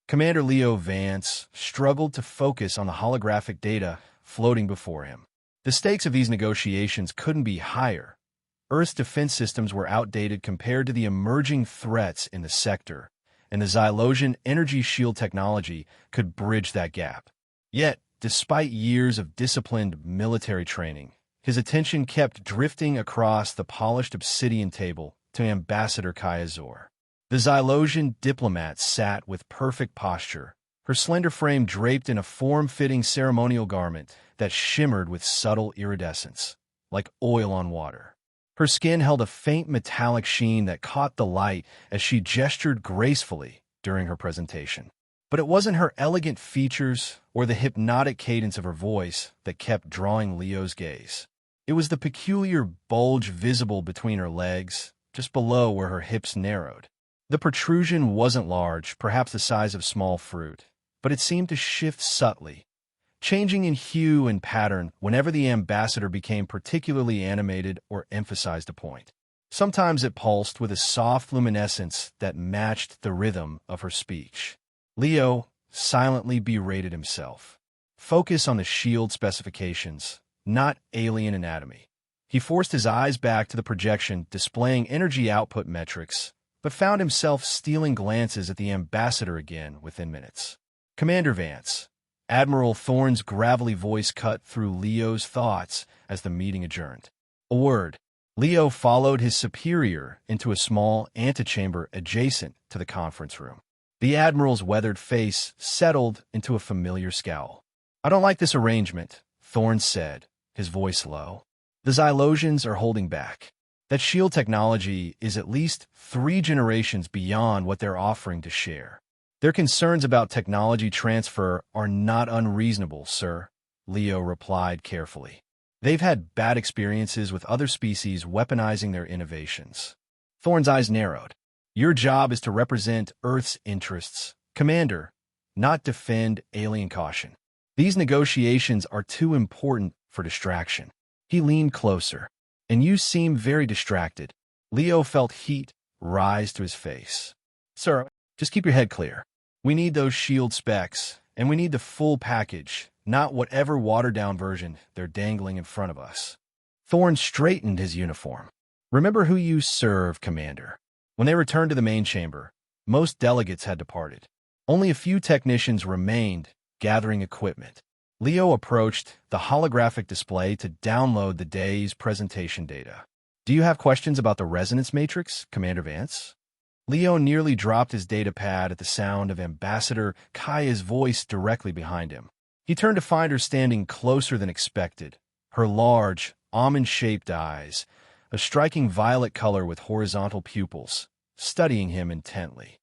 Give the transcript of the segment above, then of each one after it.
Commander Leo Vance struggled to focus on the holographic data floating before him. The stakes of these negotiations couldn't be higher. Earth's defense systems were outdated compared to the emerging threats in the sector, and the Xylosian energy shield technology could bridge that gap. Yet, despite years of disciplined military training, his attention kept drifting across the polished obsidian table to Ambassador Kayazor. The Xylosian diplomat sat with perfect posture, her slender frame draped in a form-fitting ceremonial garment that shimmered with subtle iridescence, like oil on water. Her skin held a faint metallic sheen that caught the light as she gestured gracefully during her presentation. But it wasn't her elegant features or the hypnotic cadence of her voice that kept drawing Leo's gaze. It was the peculiar bulge visible between her legs, just below where her hips narrowed. The protrusion wasn't large, perhaps the size of small fruit, but it seemed to shift subtly, changing in hue and pattern whenever the ambassador became particularly animated or emphasized a point. Sometimes it pulsed with a soft luminescence that matched the rhythm of her speech. Leo silently berated himself. Focus on the shield specifications, not alien anatomy. He forced his eyes back to the projection displaying energy output metrics, but found himself stealing glances at the ambassador again within minutes. Commander Vance. Admiral Thorne's gravelly voice cut through Leo's thoughts as the meeting adjourned. A word. Leo followed his superior into a small antechamber adjacent to the conference room. The Admiral's weathered face settled into a familiar scowl. "I don't like this arrangement," Thorne said, his voice low. "The Xylosians are holding back. That shield technology is at least 3 generations beyond what they're offering to share. Their concerns about technology transfer are not unreasonable, sir," Leo replied carefully. "They've had bad experiences with other species weaponizing their innovations." Thorne's eyes narrowed. "Your job is to represent Earth's interests, Commander, not defend alien caution. These negotiations are too important for distraction." He leaned closer. "And you seem very distracted." Leo felt heat rise to his face. "Sir, just keep your head clear. We need those shield specs, and we need the full package, not whatever watered-down version they're dangling in front of us." Thorne straightened his uniform. "Remember who you serve, Commander." When they returned to the main chamber, most delegates had departed. Only a few technicians remained, gathering equipment. Leo approached the holographic display to download the day's presentation data. "Do you have questions about the resonance matrix, Commander Vance?" Leo nearly dropped his data pad at the sound of Ambassador Kaya's voice directly behind him. He turned to find her standing closer than expected, her large, almond-shaped eyes, a striking violet color with horizontal pupils, studying him intently.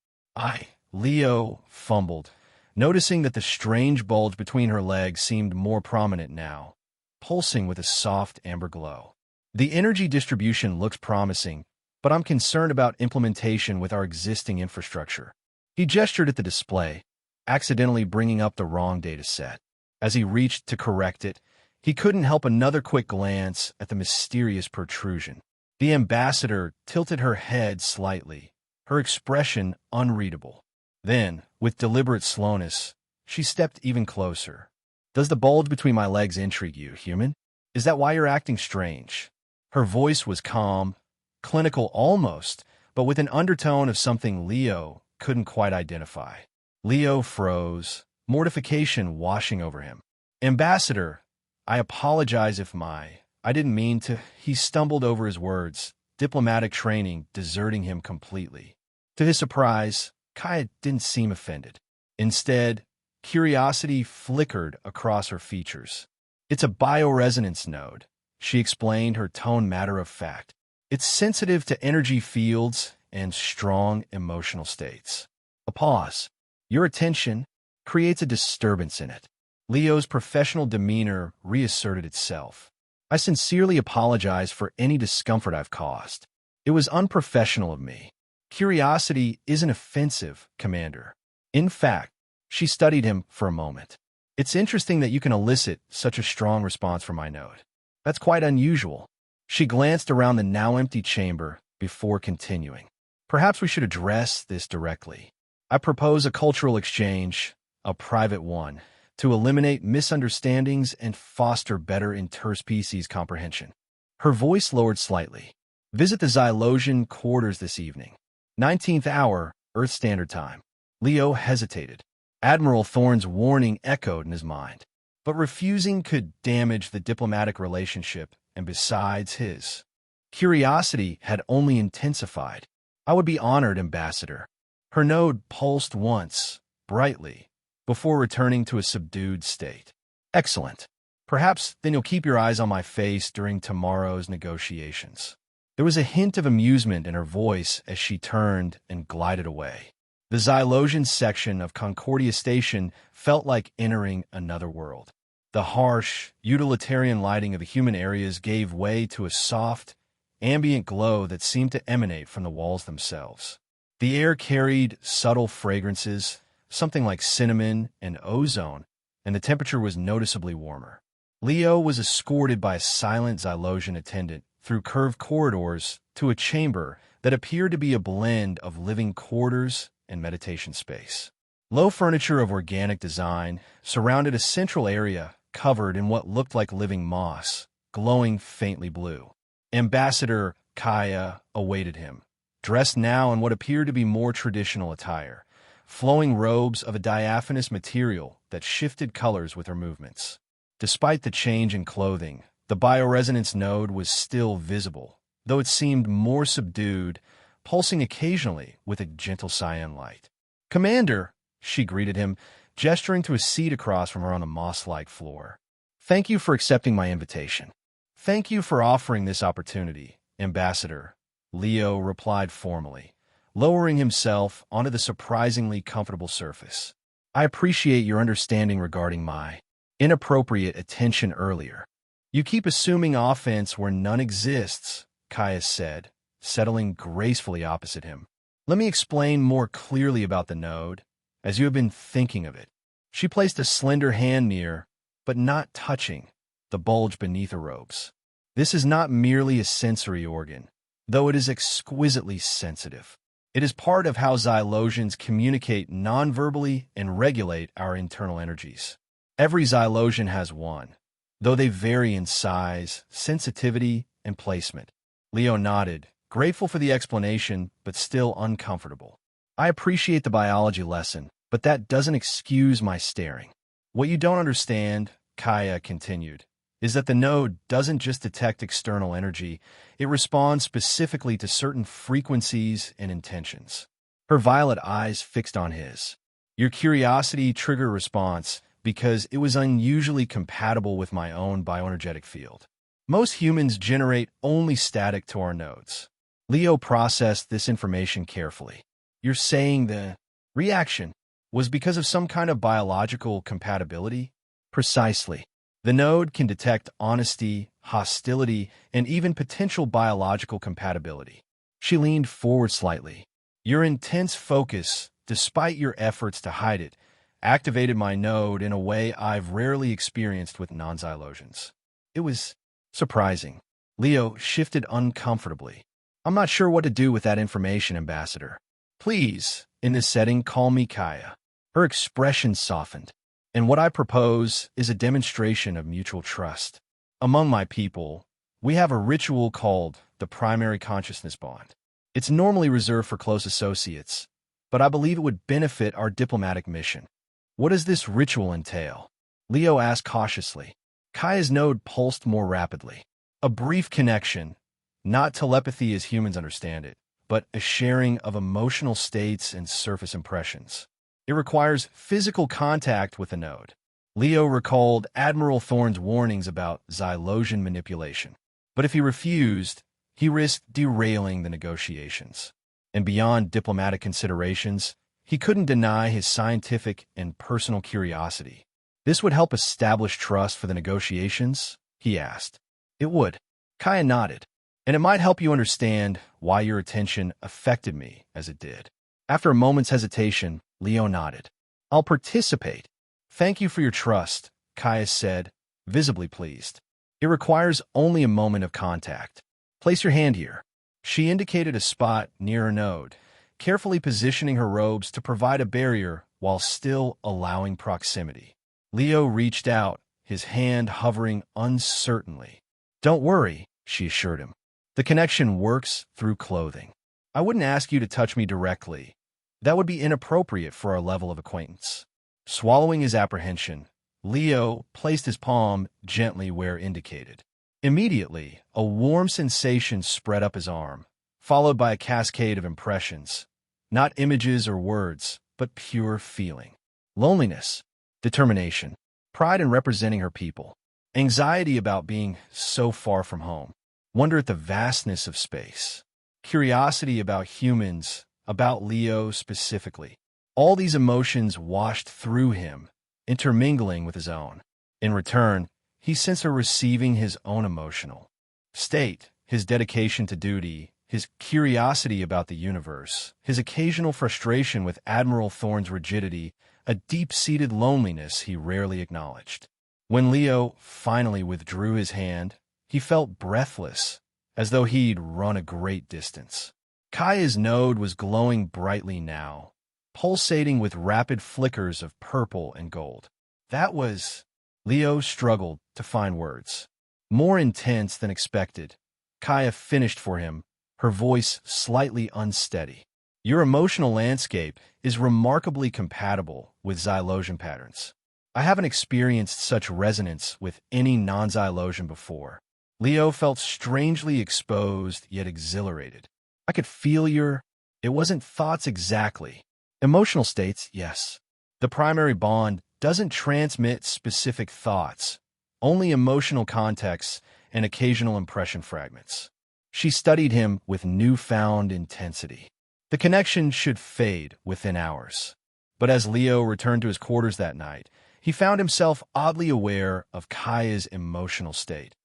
Leo fumbled, noticing that the strange bulge between her legs seemed more prominent now, pulsing with a soft amber glow. "The energy distribution looks promising, but I'm concerned about implementation with our existing infrastructure." He gestured at the display, accidentally bringing up the wrong data set. As he reached to correct it, he couldn't help another quick glance at the mysterious protrusion. The ambassador tilted her head slightly, her expression unreadable. Then, with deliberate slowness, she stepped even closer. "Does the bulge between my legs intrigue you, human? Is that why you're acting strange?" Her voice was calm, clinical almost, but with an undertone of something Leo couldn't quite identify. Leo froze, mortification washing over him. "Ambassador, I apologize if I didn't mean to." He stumbled over his words, diplomatic training deserting him completely. To his surprise, Kaya didn't seem offended. Instead, curiosity flickered across her features. "It's a bioresonance node," she explained, her tone matter-of-fact. "It's sensitive to energy fields and strong emotional states." A pause. "Your attention creates a disturbance in it." Leo's professional demeanor reasserted itself. "I sincerely apologize for any discomfort I've caused. It was unprofessional of me. Curiosity isn't offensive, Commander." In fact, she studied him for a moment. "It's interesting that you can elicit such a strong response from my note. That's quite unusual." She glanced around the now empty chamber before continuing. "Perhaps we should address this directly. I propose a cultural exchange, a private one, to eliminate misunderstandings and foster better interspecies comprehension. Her voice lowered slightly. Visit the Xylosian quarters this evening. 19th hour, Earth Standard Time. Leo hesitated. Admiral Thorne's warning echoed in his mind. But refusing could damage the diplomatic relationship, and besides, his curiosity had only intensified. I would be honored, Ambassador. Her node pulsed once, brightly, before returning to a subdued state. Excellent. Perhaps then you'll keep your eyes on my face during tomorrow's negotiations. There was a hint of amusement in her voice as she turned and glided away. The Xylosian section of Concordia Station felt like entering another world. The harsh, utilitarian lighting of the human areas gave way to a soft, ambient glow that seemed to emanate from the walls themselves. The air carried subtle fragrances, something like cinnamon and ozone, and the temperature was noticeably warmer. Leo was escorted by a silent Xylosian attendant through curved corridors to a chamber that appeared to be a blend of living quarters and meditation space. Low furniture of organic design surrounded a central area covered in what looked like living moss, glowing faintly blue. Ambassador Kaya awaited him, dressed now in what appeared to be more traditional attire, flowing robes of a diaphanous material that shifted colors with her movements. Despite the change in clothing, the bioresonance node was still visible, though it seemed more subdued, pulsing occasionally with a gentle cyan light. "Commander," she greeted him, gesturing to a seat across from her on the moss-like floor. "Thank you for accepting my invitation." "Thank you for offering this opportunity, Ambassador," Leo replied formally, lowering himself onto the surprisingly comfortable surface. "I appreciate your understanding regarding my inappropriate attention earlier." "You keep assuming offense where none exists," Kaya said, settling gracefully opposite him. "Let me explain more clearly about the node, as you have been thinking of it." She placed a slender hand near, but not touching, the bulge beneath her robes. "This is not merely a sensory organ, though it is exquisitely sensitive. It is part of how Xylosians communicate non-verbally and regulate our internal energies. Every Xylosian has one, though they vary in size, sensitivity, and placement." Leo nodded, grateful for the explanation, but still uncomfortable. "I appreciate the biology lesson, but that doesn't excuse my staring." "What you don't understand," Kaya continued, "is that the node doesn't just detect external energy, it responds specifically to certain frequencies and intentions." Her violet eyes fixed on his. "Your curiosity triggered a response because it was unusually compatible with my own bioenergetic field. Most humans generate only static to our nodes." Leo processed this information carefully. "You're saying the reaction was because of some kind of biological compatibility?" "Precisely. The node can detect honesty, hostility, and even potential biological compatibility." She leaned forward slightly. "Your intense focus, despite your efforts to hide it, activated my node in a way I've rarely experienced with non-Xylosians. It was surprising." Leo shifted uncomfortably. "I'm not sure what to do with that information, Ambassador. Please, in this setting, call me Kaya." Her expression softened. "And what I propose is a demonstration of mutual trust. Among my people, we have a ritual called the primary consciousness bond. It's normally reserved for close associates, but I believe it would benefit our diplomatic mission." "What does this ritual entail?" Leo asked cautiously. Kaya's node pulsed more rapidly. "A brief connection, not telepathy as humans understand it, but a sharing of emotional states and surface impressions. It requires physical contact with the node." Leo recalled Admiral Thorne's warnings about Xylosian manipulation. But if he refused, he risked derailing the negotiations. And beyond diplomatic considerations, he couldn't deny his scientific and personal curiosity. "This would help establish trust for the negotiations?" he asked. "It would." Kaya nodded. "And it might help you understand why your attention affected me as it did." After a moment's hesitation, Leo nodded. "I'll participate." "Thank you for your trust," Kaya said, visibly pleased. "It requires only a moment of contact. Place your hand here." She indicated a spot near her node, carefully positioning her robes to provide a barrier while still allowing proximity. Leo reached out, his hand hovering uncertainly. "Don't worry," she assured him. "The connection works through clothing. I wouldn't ask you to touch me directly. That would be inappropriate for our level of acquaintance." Swallowing his apprehension, Leo placed his palm gently where indicated. Immediately, a warm sensation spread up his arm, followed by a cascade of impressions. Not images or words, but pure feeling. Loneliness, determination, pride in representing her people, anxiety about being so far from home, wonder at the vastness of space, curiosity about humans, about Leo specifically. All these emotions washed through him, intermingling with his own. In return, he sensed her receiving his own emotional state, his dedication to duty, his curiosity about the universe, his occasional frustration with Admiral Thorne's rigidity, a deep-seated loneliness he rarely acknowledged. When Leo finally withdrew his hand, he felt breathless, as though he'd run a great distance. Kaya's node was glowing brightly now, pulsating with rapid flickers of purple and gold. That was... Leo struggled to find words. More intense than expected, Kaya finished for him, her voice slightly unsteady. "Your emotional landscape is remarkably compatible with Xylosian patterns. I haven't experienced such resonance with any non-Xylosian before." Leo felt strangely exposed yet exhilarated. "I could feel your..." It wasn't thoughts exactly. Emotional states, yes. The primary bond doesn't transmit specific thoughts, only emotional contexts and occasional impression fragments. She studied him with newfound intensity. The connection should fade within hours. But as Leo returned to his quarters that night, he found himself oddly aware of Kaya's emotional state.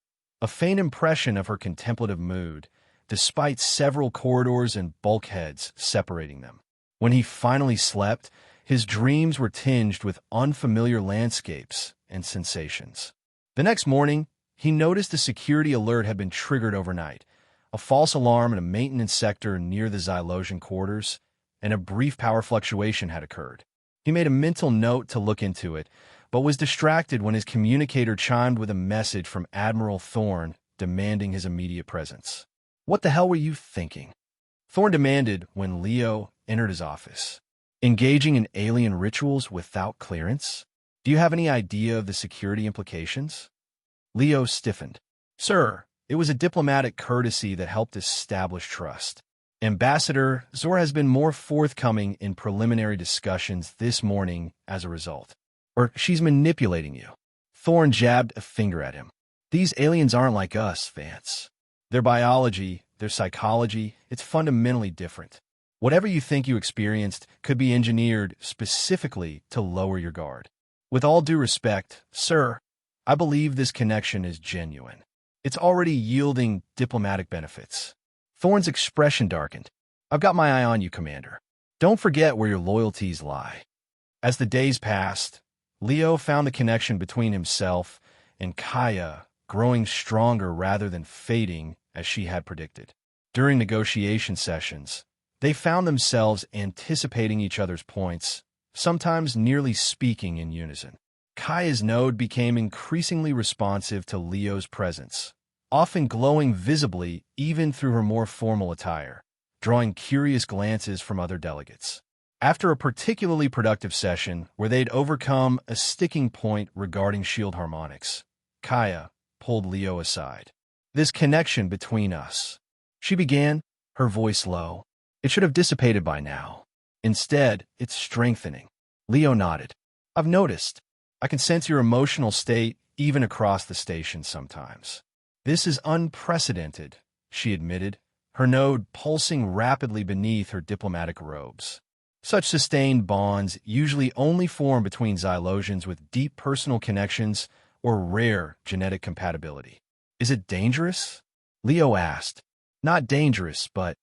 A faint impression of her contemplative mood, despite several corridors and bulkheads separating them. When he finally slept, his dreams were tinged with unfamiliar landscapes and sensations. The next morning, he noticed a security alert had been triggered overnight, a false alarm in a maintenance sector near the Xylosian quarters, and a brief power fluctuation had occurred. He made a mental note to look into it, but was distracted when his communicator chimed with a message from Admiral Thorne demanding his immediate presence. "What the hell were you thinking?" Thorne demanded when Leo entered his office. "Engaging in alien rituals without clearance? Do you have any idea of the security implications?" Leo stiffened. "Sir, it was a diplomatic courtesy that helped establish trust. Ambassador Zor has been more forthcoming in preliminary discussions this morning as a result. Or she's manipulating you." Thorne jabbed a finger at him. "These aliens aren't like us, Vance. Their biology, their psychology, it's fundamentally different. Whatever you think you experienced could be engineered specifically to lower your guard. With all due respect, sir, I believe this connection is genuine. It's already yielding diplomatic benefits." Thorne's expression darkened. "I've got my eye on you, Commander. Don't forget where your loyalties lie." As the days passed, Leo found the connection between himself and Kaya growing stronger rather than fading as she had predicted. During negotiation sessions, they found themselves anticipating each other's points, sometimes nearly speaking in unison. Kaya's node became increasingly responsive to Leo's presence, often glowing visibly even through her more formal attire, drawing curious glances from other delegates. After a particularly productive session where they'd overcome a sticking point regarding shield harmonics, Kaya pulled Leo aside. "This connection between us," she began, her voice low. "It should have dissipated by now. Instead, it's strengthening." Leo nodded. "I've noticed. I can sense your emotional state even across the station sometimes." "This is unprecedented," she admitted, her node pulsing rapidly beneath her diplomatic robes. Such sustained bonds usually only form between Xylosians with deep personal connections or rare genetic compatibility. "Is it dangerous?" Leo asked. "Not dangerous, but..."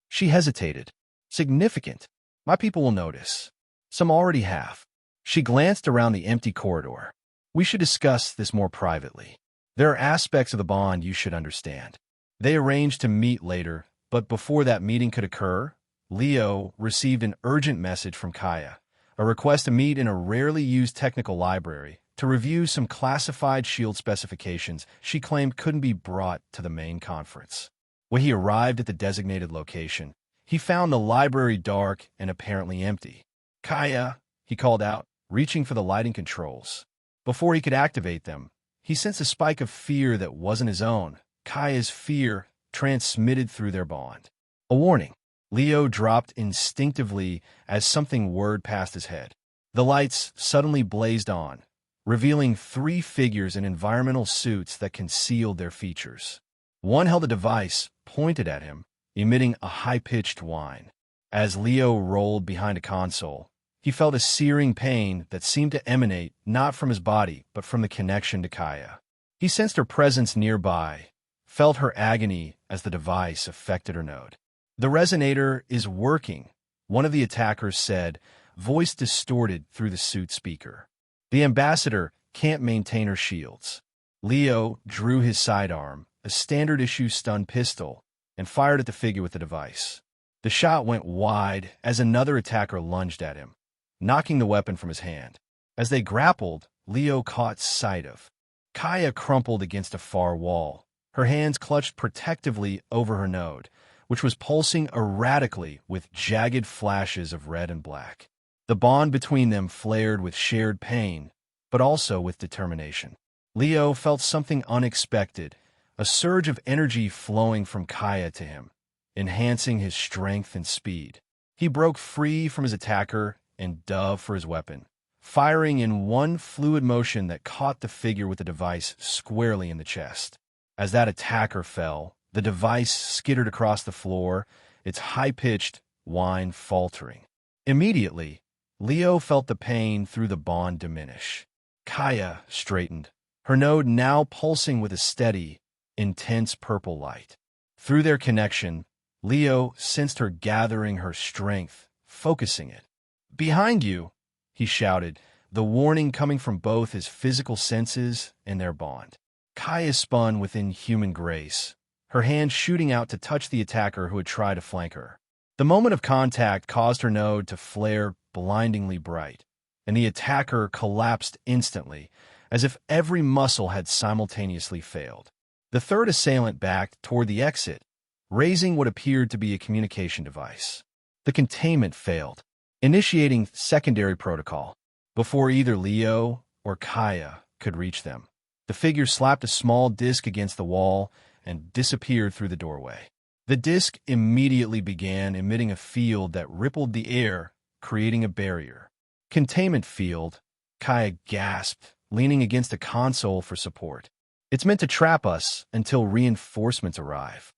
She hesitated. "Significant. My people will notice. Some already have." She glanced around the empty corridor. "We should discuss this more privately. There are aspects of the bond you should understand." They arranged to meet later, but before that meeting could occur, Leo received an urgent message from Kaya, a request to meet in a rarely used technical library to review some classified shield specifications she claimed couldn't be brought to the main conference. When he arrived at the designated location, he found the library dark and apparently empty. "Kaya," he called out, reaching for the lighting controls. Before he could activate them, he sensed a spike of fear that wasn't his own. Kaya's fear transmitted through their bond. A warning. Leo dropped instinctively as something whirred past his head. The lights suddenly blazed on, revealing 3 figures in environmental suits that concealed their features. One held a device pointed at him, emitting a high-pitched whine. As Leo rolled behind a console, he felt a searing pain that seemed to emanate not from his body but from the connection to Kaya. He sensed her presence nearby, felt her agony as the device affected her node. "The resonator is working," one of the attackers said, voice distorted through the suit speaker. "The ambassador can't maintain her shields." Leo drew his sidearm, a standard-issue stun pistol, and fired at the figure with the device. The shot went wide as another attacker lunged at him, knocking the weapon from his hand. As they grappled, Leo caught sight of Kaya crumpled against a far wall, her hands clutched protectively over her node, which was pulsing erratically with jagged flashes of red and black. The bond between them flared with shared pain, but also with determination. Leo felt something unexpected, a surge of energy flowing from Kaya to him, enhancing his strength and speed. He broke free from his attacker and dove for his weapon, firing in one fluid motion that caught the figure with the device squarely in the chest. As that attacker fell, the device skittered across the floor, its high-pitched whine faltering. Immediately, Leo felt the pain through the bond diminish. Kaya straightened, her node now pulsing with a steady, intense purple light. Through their connection, Leo sensed her gathering her strength, focusing it. "Behind you!" he shouted, the warning coming from both his physical senses and their bond. Kaya spun within human grace, her hand shooting out to touch the attacker who had tried to flank her. The moment of contact caused her node to flare blindingly bright, and the attacker collapsed instantly, as if every muscle had simultaneously failed. The third assailant backed toward the exit, raising what appeared to be a communication device. The containment failed, initiating secondary protocol. Before either Leo or Kaya could reach them, the figure slapped a small disc against the wall and disappeared through the doorway. The disc immediately began emitting a field that rippled the air, creating a barrier. "Containment field," Kaya gasped, leaning against a console for support. "It's meant to trap us until reinforcements arrive."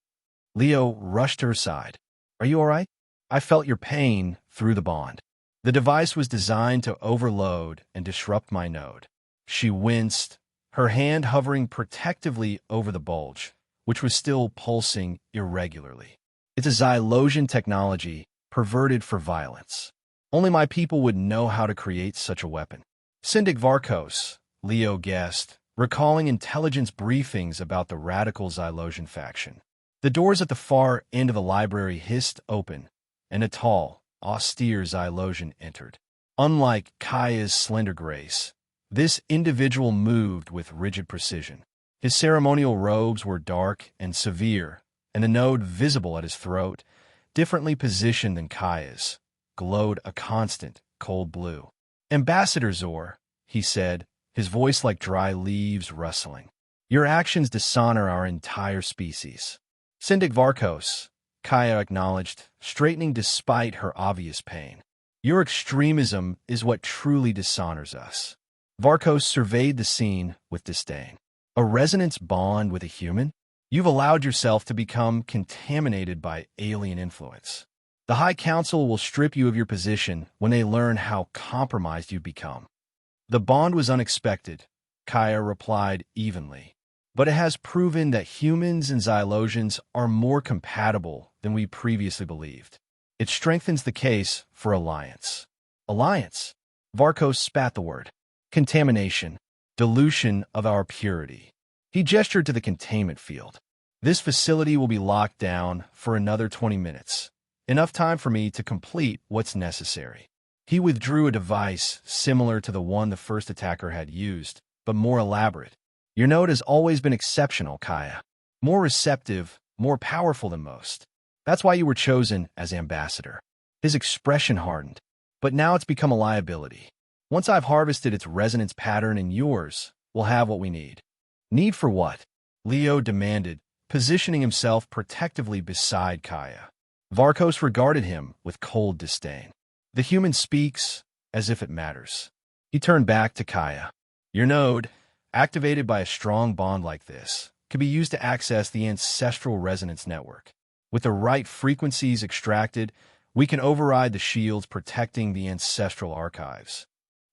Leo rushed to her side. "Are you all right? I felt your pain through the bond. The device was designed to overload and disrupt my node." She winced, her hand hovering protectively over the bulge, which was still pulsing irregularly. "It's a Xylosian technology, perverted for violence. Only my people would know how to create such a weapon." "Syndic Varkos," Leo guessed, recalling intelligence briefings about the radical Xylosian faction. The doors at the far end of the library hissed open, and a tall, austere Xylosian entered. Unlike Kaya's slender grace, this individual moved with rigid precision. His ceremonial robes were dark and severe, and the node visible at his throat, differently positioned than Kaya's, glowed a constant, cold blue. "Ambassador Zor," he said, his voice like dry leaves rustling. "Your actions dishonor our entire species." "Syndic Varkos," Kaya acknowledged, straightening despite her obvious pain. "Your extremism is what truly dishonors us." Varkos surveyed the scene with disdain. "A resonance bond with a human? You've allowed yourself to become contaminated by alien influence. The High Council will strip you of your position when they learn how compromised you've become." "The bond was unexpected," Kaya replied evenly. "But it has proven that humans and Xylosians are more compatible than we previously believed. It strengthens the case for alliance." "Alliance?" Varkos spat the word. "Contamination. Dilution of our purity." He gestured to the containment field. "This facility will be locked down for another 20 minutes. Enough time for me to complete what's necessary. He withdrew a device similar to the one the first attacker had used, but more elaborate. Your node has always been exceptional, Kaya. More receptive, more powerful than most. That's why you were chosen as ambassador. His expression hardened, but now it's become a liability. Once I've harvested its resonance pattern and yours, we'll have what we need. Need for what? Leo demanded, positioning himself protectively beside Kaya. Varkos regarded him with cold disdain. The human speaks as if it matters. He turned back to Kaya. Your node, activated by a strong bond like this, can be used to access the ancestral resonance network. With the right frequencies extracted, we can override the shields protecting the ancestral archives.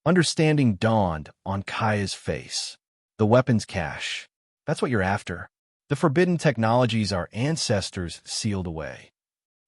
Understanding dawned on Kaya's face. The weapons cache. That's what you're after. The forbidden technologies our ancestors sealed away.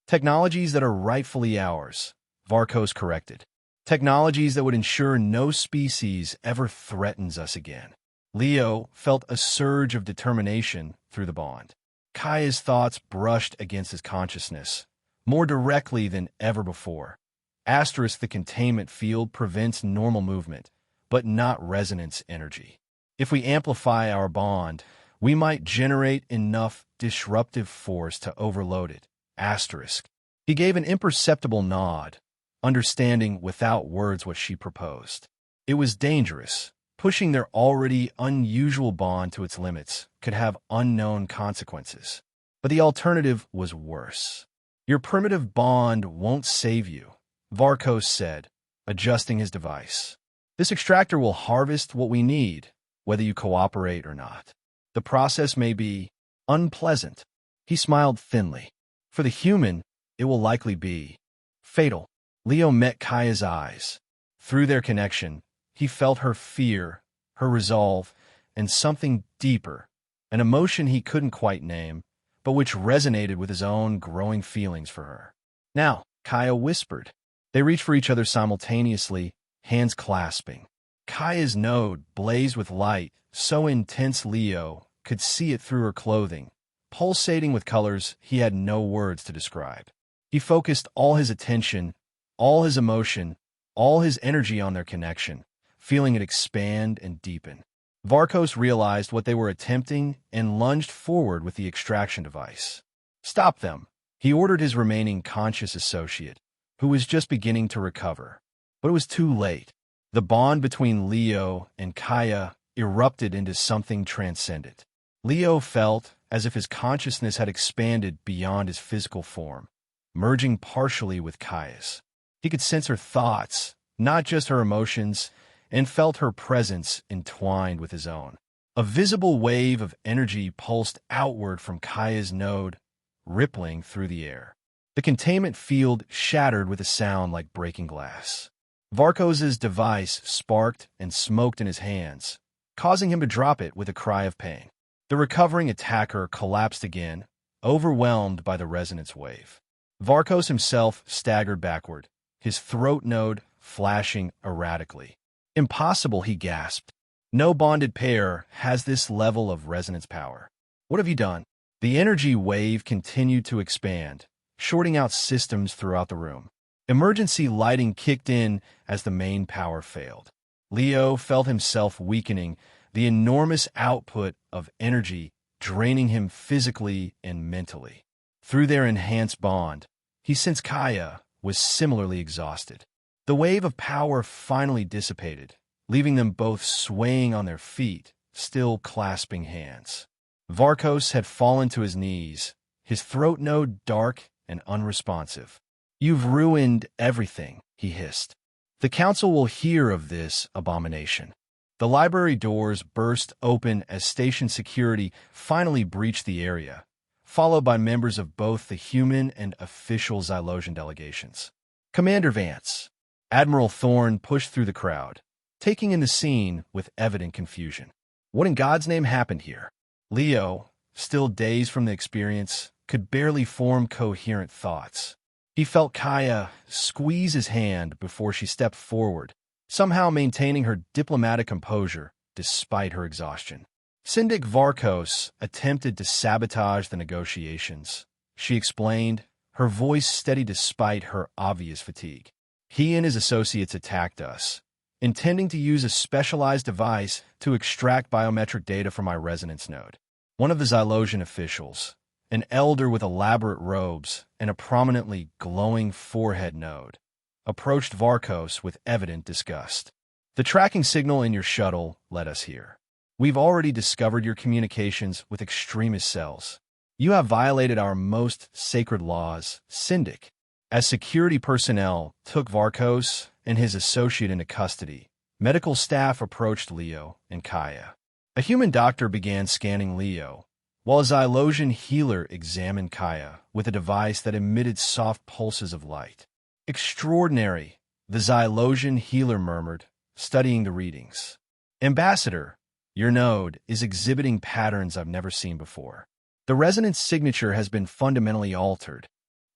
Technologies that are rightfully ours, Varkos corrected. Technologies that would ensure no species ever threatens us again. Leo felt a surge of determination through the bond. Kaya's thoughts brushed against his consciousness, more directly than ever before. Asterisk, the containment field prevents normal movement, but not resonance energy. If we amplify our bond, we might generate enough disruptive force to overload it. Asterisk. He gave an imperceptible nod, understanding without words what she proposed. It was dangerous. Pushing their already unusual bond to its limits could have unknown consequences. But the alternative was worse. Your primitive bond won't save you, Varkos said, adjusting his device. This extractor will harvest what we need, whether you cooperate or not. The process may be unpleasant. He smiled thinly. For the human, it will likely be fatal. Leo met Kaya's eyes. Through their connection, he felt her fear, her resolve, and something deeper, an emotion he couldn't quite name, but which resonated with his own growing feelings for her. Now, Kaya whispered. They reached for each other simultaneously, hands clasping. Kaya's node blazed with light, so intense Leo could see it through her clothing, pulsating with colors he had no words to describe. He focused all his attention, all his emotion, all his energy on their connection, feeling it expand and deepen. Varkos realized what they were attempting and lunged forward with the extraction device. Stop them, he ordered his remaining conscious associate, who was just beginning to recover. But it was too late. The bond between Leo and Kaya erupted into something transcendent. Leo felt as if his consciousness had expanded beyond his physical form, merging partially with Kaya's. He could sense her thoughts, not just her emotions, and felt her presence entwined with his own. A visible wave of energy pulsed outward from Kaya's node, rippling through the air. The containment field shattered with a sound like breaking glass. Varkos's device sparked and smoked in his hands, causing him to drop it with a cry of pain. The recovering attacker collapsed again, overwhelmed by the resonance wave. Varkos himself staggered backward, his throat node flashing erratically. Impossible, he gasped. No bonded pair has this level of resonance power. What have you done? The energy wave continued to expand, shorting out systems throughout the room. Emergency lighting kicked in as the main power failed. Leo felt himself weakening, the enormous output of energy draining him physically and mentally. Through their enhanced bond, he sensed Kaya was similarly exhausted. The wave of power finally dissipated, leaving them both swaying on their feet, still clasping hands. Varkos had fallen to his knees, his throat node dark and unresponsive. You've ruined everything, he hissed. The council will hear of this abomination. The library doors burst open as station security finally breached the area, followed by members of both the human and official Xylosian delegations. Commander Vance. Admiral Thorne pushed through the crowd, taking in the scene with evident confusion. What in God's name happened here? Leo, still dazed from the experience, could barely form coherent thoughts. He felt Kaya squeeze his hand before she stepped forward, somehow maintaining her diplomatic composure despite her exhaustion. Syndic Varkos attempted to sabotage the negotiations, she explained, her voice steady despite her obvious fatigue. He and his associates attacked us, intending to use a specialized device to extract biometric data from my resonance node. One of the Xylosian officials, an elder with elaborate robes and a prominently glowing forehead node, approached Varkos with evident disgust. The tracking signal in your shuttle led us here. We've already discovered your communications with extremist cells. You have violated our most sacred laws, Syndic. As security personnel took Varkos and his associate into custody, medical staff approached Leo and Kaya. A human doctor began scanning Leo, while a Xylosian healer examined Kaya with a device that emitted soft pulses of light. Extraordinary, the Xylosian healer murmured, studying the readings. Ambassador, your node is exhibiting patterns I've never seen before. The resonance signature has been fundamentally altered.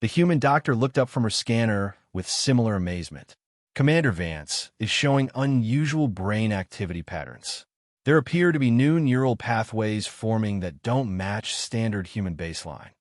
The human doctor looked up from her scanner with similar amazement. Commander Vance is showing unusual brain activity patterns. There appear to be new neural pathways forming that don't match standard human baseline.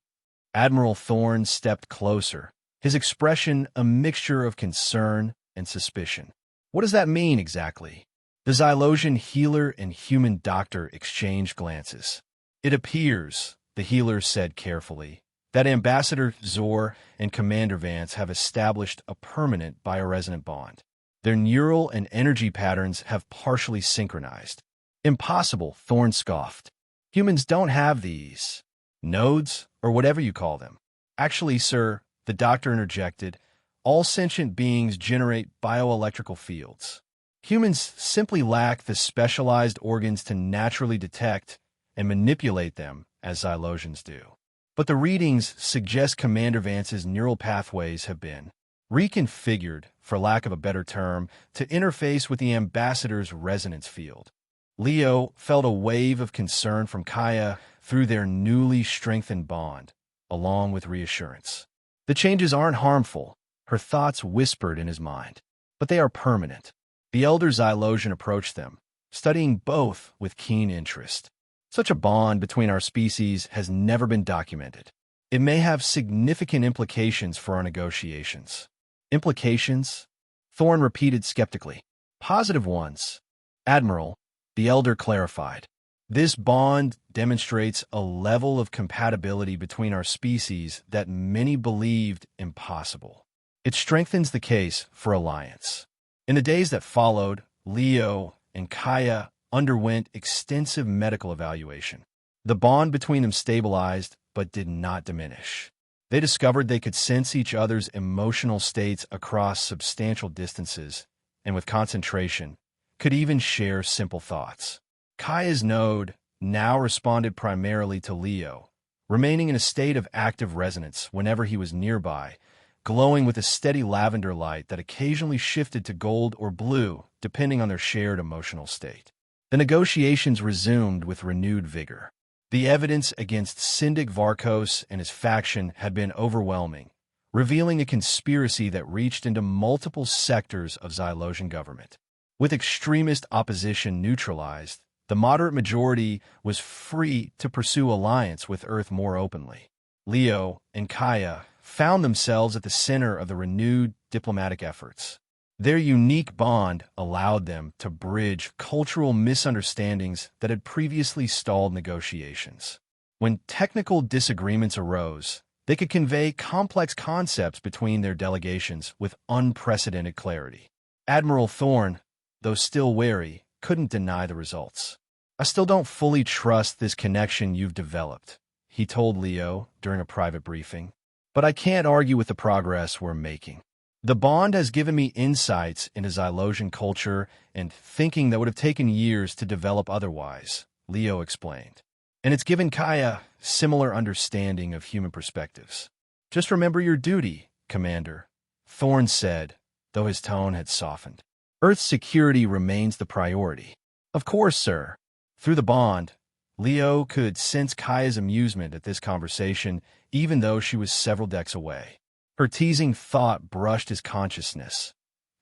Admiral Thorne stepped closer, his expression a mixture of concern and suspicion. What does that mean exactly? The Xylosian healer and human doctor exchanged glances. It appears, the healer said carefully, that Ambassador Zor and Commander Vance have established a permanent bioresonant bond. Their neural and energy patterns have partially synchronized. Impossible, Thorne scoffed. Humans don't have these nodes, or whatever you call them. Actually, sir, the doctor interjected, all sentient beings generate bioelectrical fields. Humans simply lack the specialized organs to naturally detect and manipulate them as Xylosians do. But the readings suggest Commander Vance's neural pathways have been reconfigured, for lack of a better term, to interface with the ambassador's resonance field. Leo felt a wave of concern from Kaya through their newly strengthened bond, along with reassurance. The changes aren't harmful, her thoughts whispered in his mind, but they are permanent. The elder Xylosian approached them, studying both with keen interest. Such a bond between our species has never been documented. It may have significant implications for our negotiations. Implications? Thorne repeated skeptically. Positive ones. Admiral, the elder clarified. This bond demonstrates a level of compatibility between our species that many believed impossible. It strengthens the case for alliance. In the days that followed, Leo and Kaya underwent extensive medical evaluation. The bond between them stabilized but did not diminish. They discovered they could sense each other's emotional states across substantial distances, and with concentration, could even share simple thoughts. Kaya's node now responded primarily to Leo, remaining in a state of active resonance whenever he was nearby, glowing with a steady lavender light that occasionally shifted to gold or blue, depending on their shared emotional state. The negotiations resumed with renewed vigor. The evidence against Syndic Varkos and his faction had been overwhelming, revealing a conspiracy that reached into multiple sectors of Xylosian government. With extremist opposition neutralized, the moderate majority was free to pursue alliance with Earth more openly. Leo and Kaya found themselves at the center of the renewed diplomatic efforts. Their unique bond allowed them to bridge cultural misunderstandings that had previously stalled negotiations. When technical disagreements arose, they could convey complex concepts between their delegations with unprecedented clarity. Admiral Thorne, though still wary, couldn't deny the results. I still don't fully trust this connection you've developed, he told Leo during a private briefing. But I can't argue with the progress we're making. The bond has given me insights into Xylosian culture and thinking that would have taken years to develop otherwise, Leo explained. And it's given Kaya similar understanding of human perspectives. Just remember your duty, Commander, Thorne said, though his tone had softened. Earth's security remains the priority. Of course, sir. Through the bond, Leo could sense Kaya's amusement at this conversation, even though she was several decks away. Her teasing thought brushed his consciousness.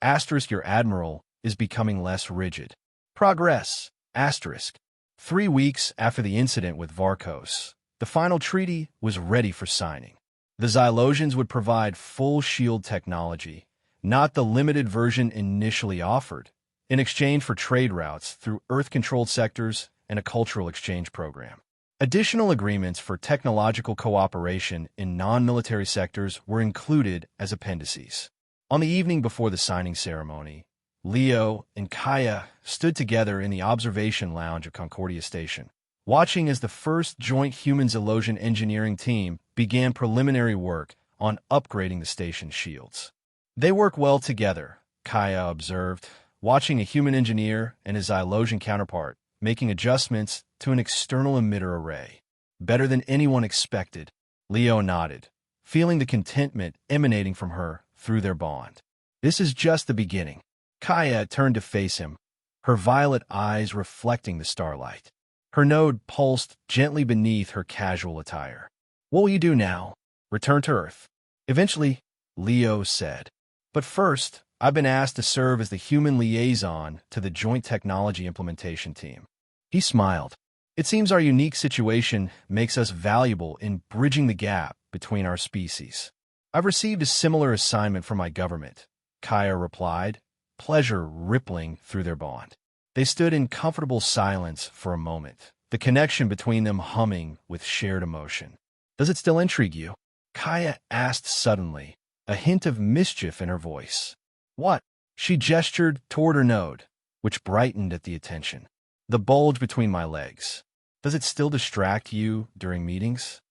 Asterisk, your admiral is becoming less rigid. Progress. Asterisk. 3 weeks after the incident with Varkos, the final treaty was ready for signing. The Xylosians would provide full shield technology, not the limited version initially offered, in exchange for trade routes through Earth-controlled sectors and a cultural exchange program. Additional agreements for technological cooperation in non-military sectors were included as appendices. On the evening before the signing ceremony, Leo and Kaya stood together in the observation lounge of Concordia Station, watching as the first joint human-Xylosian engineering team began preliminary work on upgrading the station's shields. They work well together, Kaya observed, watching a human engineer and his Xylosian counterpart making adjustments to an external emitter array. Better than anyone expected, Leo nodded, feeling the contentment emanating from her through their bond. This is just the beginning. Kaya turned to face him, her violet eyes reflecting the starlight. Her node pulsed gently beneath her casual attire. What will you do now? Return to Earth. Eventually, Leo said. But first, I've been asked to serve as the human liaison to the Joint Technology Implementation Team. He smiled. It seems our unique situation makes us valuable in bridging the gap between our species. I've received a similar assignment from my government, Kaya replied, pleasure rippling through their bond. They stood in comfortable silence for a moment, the connection between them humming with shared emotion. Does it still intrigue you? Kaya asked suddenly, a hint of mischief in her voice. What? She gestured toward her node, which brightened at the attention. The bulge between my legs. Does it still distract you during meetings?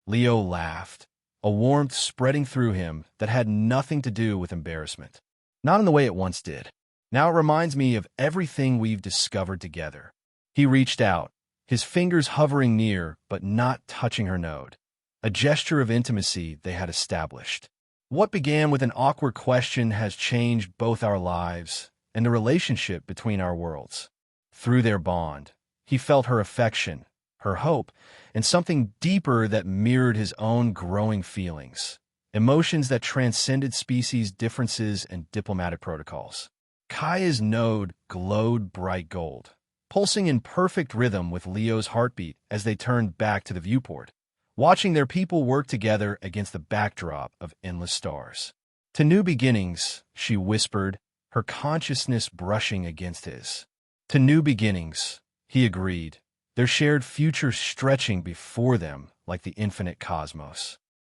Leo laughed, a warmth spreading through him that had nothing to do with embarrassment. Not in the way it once did. Now it reminds me of everything we've discovered together. He reached out, his fingers hovering near but not touching her node, a gesture of intimacy they had established. What began with an awkward question has changed both our lives and the relationship between our worlds. Through their bond, he felt her affection, her hope, and something deeper that mirrored his own growing feelings, emotions that transcended species differences and diplomatic protocols. Kaya's node glowed bright gold, pulsing in perfect rhythm with Leo's heartbeat as they turned back to the viewport, watching their people work together against the backdrop of endless stars. To new beginnings, she whispered, her consciousness brushing against his. To new beginnings, he agreed, their shared future stretching before them like the infinite cosmos.